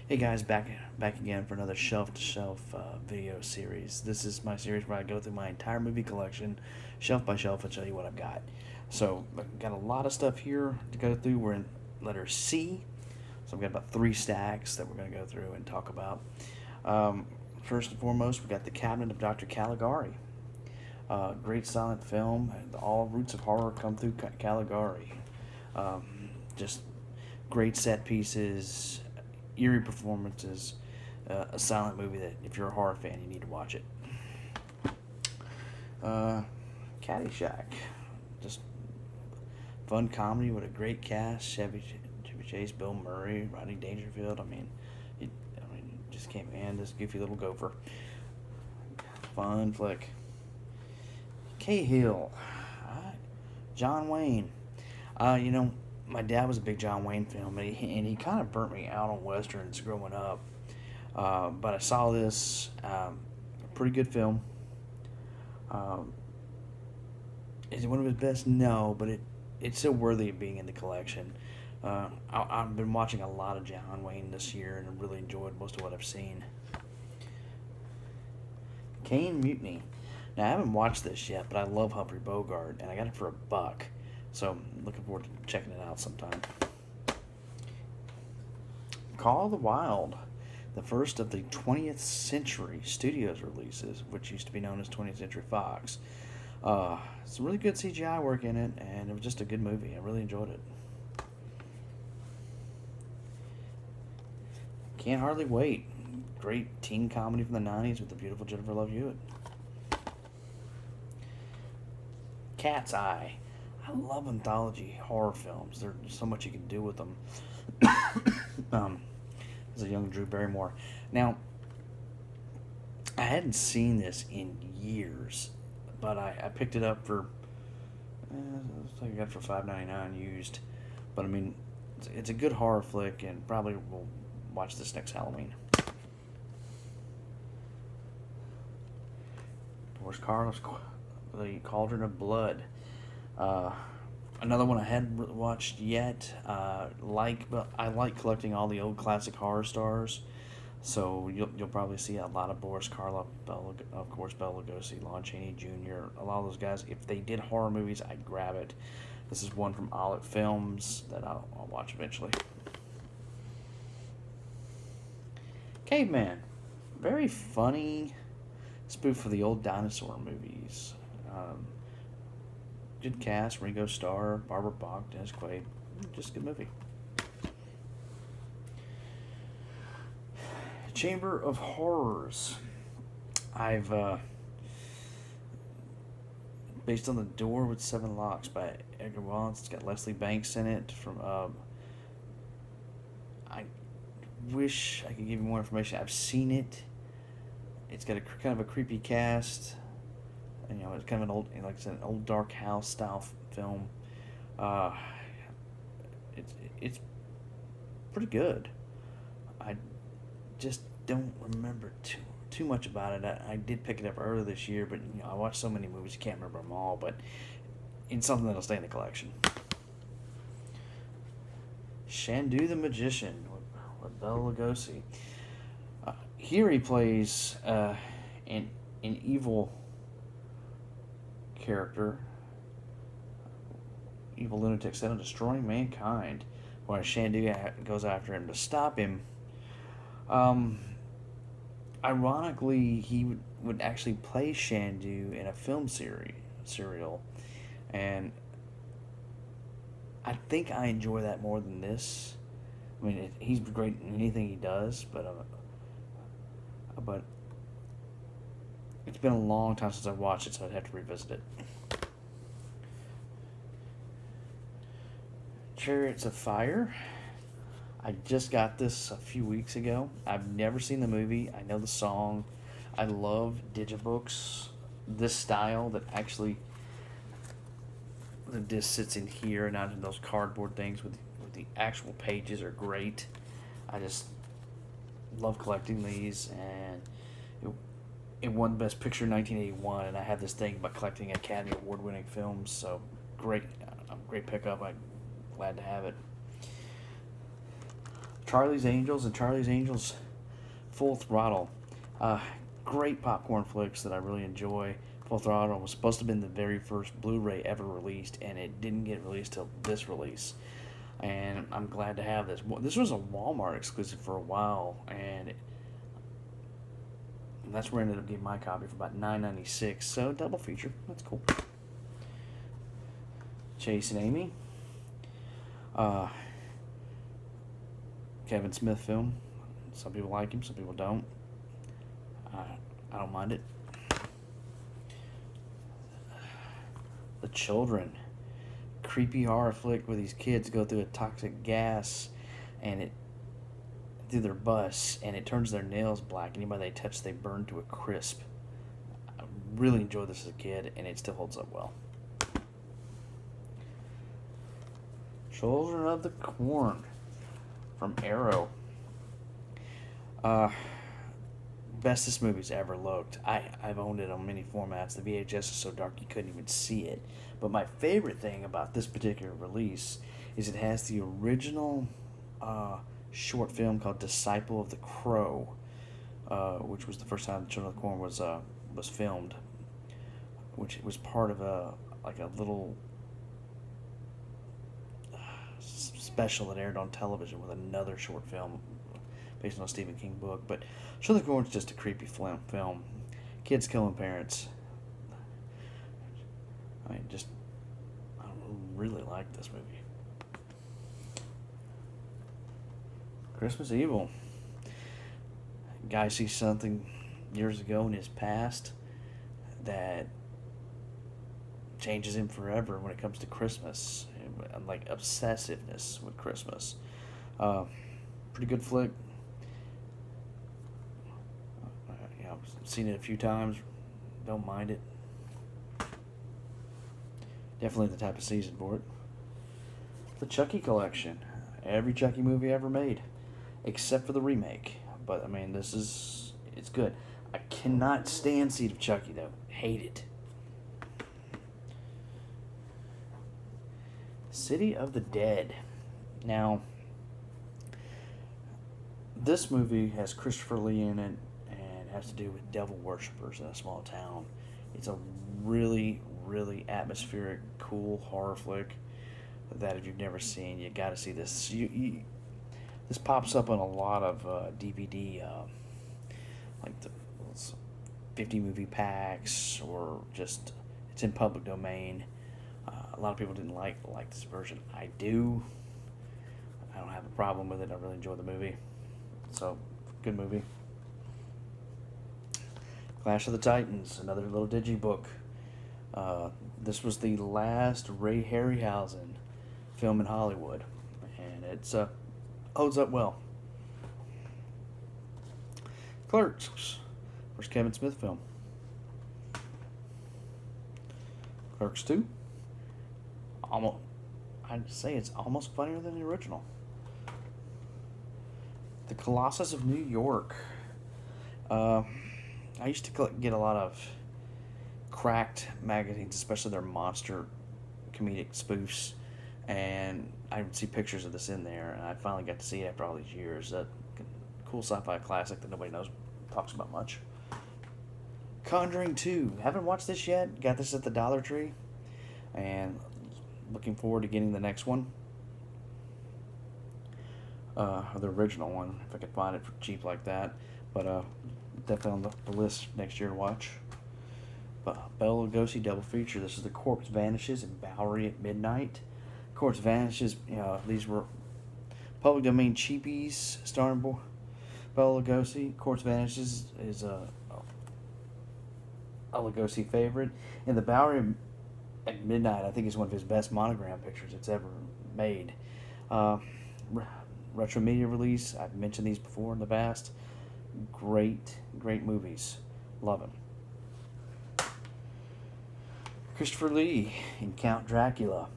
Hey guys, back again for another shelf to shelf video series. This is my series where I go through my entire movie collection, shelf by shelf, and show you what I've got. So I've got a lot of stuff here to go through. We're in letter C, so I've got about 3 stacks that we're going to go through and talk about. First and foremost, we've got The Cabinet of Dr. Caligari. Great silent film. All roots of horror come through Caligari. Just great set pieces, eerie performances, a silent movie that if you're a horror fan, you need to watch it. Caddyshack, just fun comedy with a great cast: Chevy Chase, Bill Murray, Rodney Dangerfield. You just can't man this goofy little gopher. Fun flick. Cahill, John Wayne. My dad was a big John Wayne film, and he kind of burnt me out on westerns growing up. But I saw this, pretty good film. Um, is it one of his best? No, but it's still worthy of being in the collection. I've been watching a lot of John Wayne this year, and I've really enjoyed most of what I've seen. Caine Mutiny. Now, I haven't watched this yet, but I love Humphrey Bogart, and I got it for $1. So I'm looking forward to checking it out sometime. Call of the Wild, the first of the 20th Century Studios releases, which used to be known as 20th Century Fox. It's really good CGI work in it, and it was just a good movie. I really enjoyed it. Can't Hardly Wait. Great teen comedy from the 90s with the beautiful Jennifer Love Hewitt. Cat's Eye. I love anthology horror films. There's so much you can do with them. As a young Drew Barrymore. Now, I hadn't seen this in years, but I picked it up for, I got it for $5.99 used. But it's a good horror flick, and probably will watch this next Halloween. Boris Karloff's The Cauldron of Blood. Another one I hadn't watched yet. But I like collecting all the old classic horror stars. So you'll probably see a lot of Boris Karloff, of course, Bela Lugosi, Lon Chaney Jr., a lot of those guys. If they did horror movies, I'd grab it. This is one from Olive Films that I'll watch eventually. Caveman. Very funny spoof of the old dinosaur movies. Good cast: Ringo Starr, Barbara Bach, Dennis Quaid. Just a good movie. Chamber of Horrors. I've based on The Door with Seven Locks by Edgar Wallace. It's got Leslie Banks in it. I wish I could give you more information. I've seen it. It's got a kind of a creepy cast. It's kind of an old, like I said, an old dark house style film. It's pretty good. I just don't remember too much about it. I did pick it up earlier this year, but I watched so many movies, you can't remember them all. But it's something that'll stay in the collection. Shandu the Magician with Bela Lugosi. Here he plays an evil character, evil lunatic set on destroying mankind, when Shandu goes after him to stop him. Ironically, he would actually play Shandu in a film serial, and I think I enjoy that more than this. He's great in anything he does, but it's been a long time since I've watched it, so I'd have to revisit it. Chariots of Fire. I just got this a few weeks ago. I've never seen the movie. I know the song. I love digibooks. This style that actually the disc sits in here and not in those cardboard things with the actual pages are great. I just love collecting these, and it won Best Picture in 1981, and I had this thing about collecting Academy Award-winning films, so great pickup. I'm glad to have it. Charlie's Angels and Charlie's Angels Full Throttle. Great popcorn flicks that I really enjoy. Full Throttle was supposed to have been the very first Blu-ray ever released, and it didn't get released till this release. And I'm glad to have this. This was a Walmart exclusive for a while, and that's where I ended up getting my copy for about $9.96. So double feature. That's cool. Chase and Amy. Kevin Smith film. Some people like him, some people don't. I don't mind it. The Children. Creepy horror flick where these kids go through a toxic gas and it through their bus and it turns their nails black. Anybody they touch, they burn to a crisp. I really enjoyed this as a kid, and it still holds up well. Children of the Corn from Arrow. Bestest movies ever looked. I've owned it on many formats. The VHS is so dark you couldn't even see it. But my favorite thing about this particular release is it has the original short film called Disciple of the Crow, which was the first time Children of the Corn was filmed, which was part of a little special that aired on television with another short film based on a Stephen King book. But Children of the Corn is just a creepy film. Kids killing parents. I really like this movie. Christmas Evil. Guy sees something years ago in his past that changes him forever when it comes to Christmas, and like obsessiveness with Christmas. Pretty good flick. I've seen it a few times. Don't mind it. Definitely the type of season for it. The Chucky collection. Every Chucky movie ever made, except for the remake. But I mean, it's good. I cannot stand Seed of Chucky though. Hate it. City of the Dead. Now, this movie has Christopher Lee in it, and has to do with devil worshippers in a small town. It's a really, really atmospheric, cool horror flick that if you've never seen, you got to see this. This pops up on a lot of DVD, like the 50 movie packs, or just it's in public domain. A lot of people didn't like this version. I do. I don't have a problem with it. I really enjoy the movie. So, good movie. Clash of the Titans, another little digibook. This was the last Ray Harryhausen film in Hollywood, and it's holds up well. Clerks, first Kevin Smith film. Clerks 2. I'd say it's almost funnier than the original. The Colossus of New York. I used to get a lot of Cracked magazines, especially their monster comedic spoofs, and I would see pictures of this in there, and I finally got to see it after all these years. That cool sci-fi classic that nobody talks about much. Conjuring 2. Haven't watched this yet. Got this at the Dollar Tree, and looking forward to getting the next one. The original one, if I could find it for cheap like that. But definitely on the list next year to watch. Bela Lugosi double feature. This is The Corpse Vanishes and Bowery at Midnight. Corpse Vanishes, these were public domain cheapies starring Bela Lugosi. Corpse Vanishes is a Lugosi favorite. And The Bowery at Midnight, I think, is one of his best monogram pictures it's ever made. Retro media release. I've mentioned these before in the past. Great movies. Love them. Christopher Lee in Count Dracula.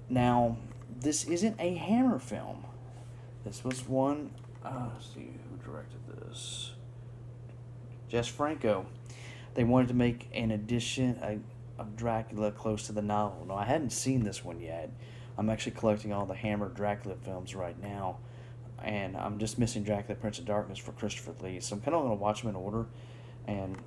Now, this isn't a Hammer film. This was one. Let's see who directed this. Jess Franco. They wanted to make an edition of Dracula close to the novel. No, I hadn't seen this one yet. I'm actually collecting all the Hammer Dracula films right now. and I'm just missing Dracula Prince of Darkness for Christopher Lee. So I'm kind of going to watch them in order, and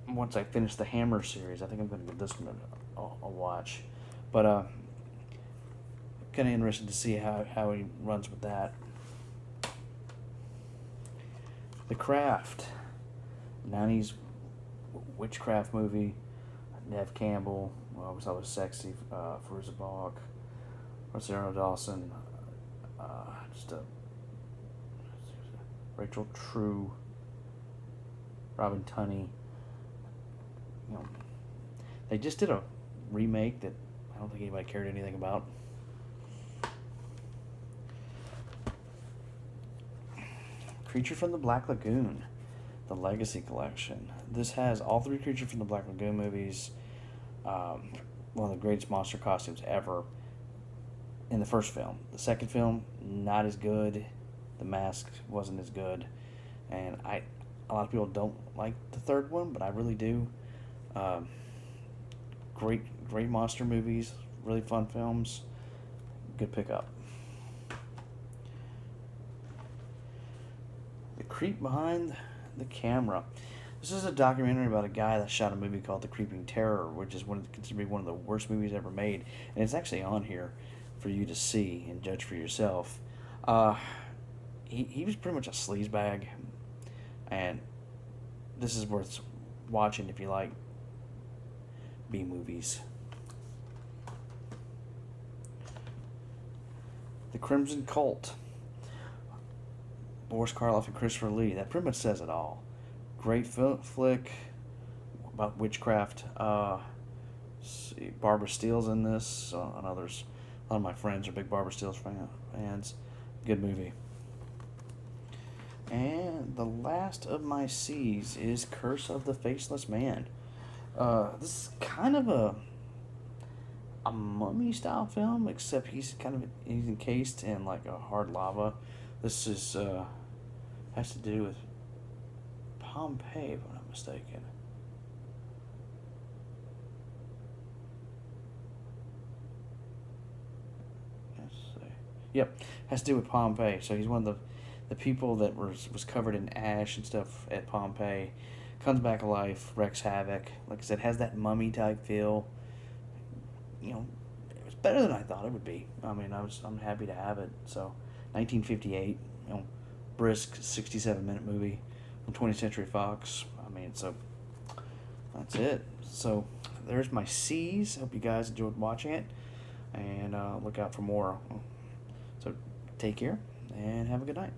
once I finish the Hammer series, I think I'm going to give this one a watch. But kind of interested to see how he runs with that. The Craft, 90s witchcraft movie. Nev Campbell, well, I always thought was sexy. Fairuza Balk, Rosario Dawson, just a Rachel True, Robin Tunney. You know, they just did a remake that I don't think anybody cared anything about. Creature from the Black Lagoon, the Legacy Collection. This has all three Creature from the Black Lagoon movies. One of the greatest monster costumes ever in the first film. The second film, not as good. The mask wasn't as good. And a lot of people don't like the third one, but I really do. Great monster movies, really fun films. Good pickup. The Creep Behind the Camera. This is a documentary about a guy that shot a movie called The Creeping Terror, which is considered to be one of the worst movies ever made, and it's actually on here for you to see and judge for yourself. He was pretty much a sleazebag, and this is worth watching if you like B movies. The Crimson Cult. Boris Karloff and Christopher Lee. That pretty much says it all. Great flick about witchcraft. See, Barbara Steele's in this, and others. A lot of my friends are big Barbara Steele fans. Good movie. And the last of my C's is Curse of the Faceless Man. This is kind of a mummy style film, except he's encased in like a hard lava. This is has to do with Pompeii, if I'm not mistaken. Let's see. Yep, has to do with Pompeii. So he's one of the people that was covered in ash and stuff at Pompeii. Comes back to life, wreaks havoc. Like I said, has that mummy type feel. You know, it was better than I thought it would be. I mean, I'm happy to have it. So, 1958, you know, brisk 67-minute movie from 20th Century Fox. I mean, so that's it. So there's my C's. Hope you guys enjoyed watching it, and look out for more. So take care and have a good night.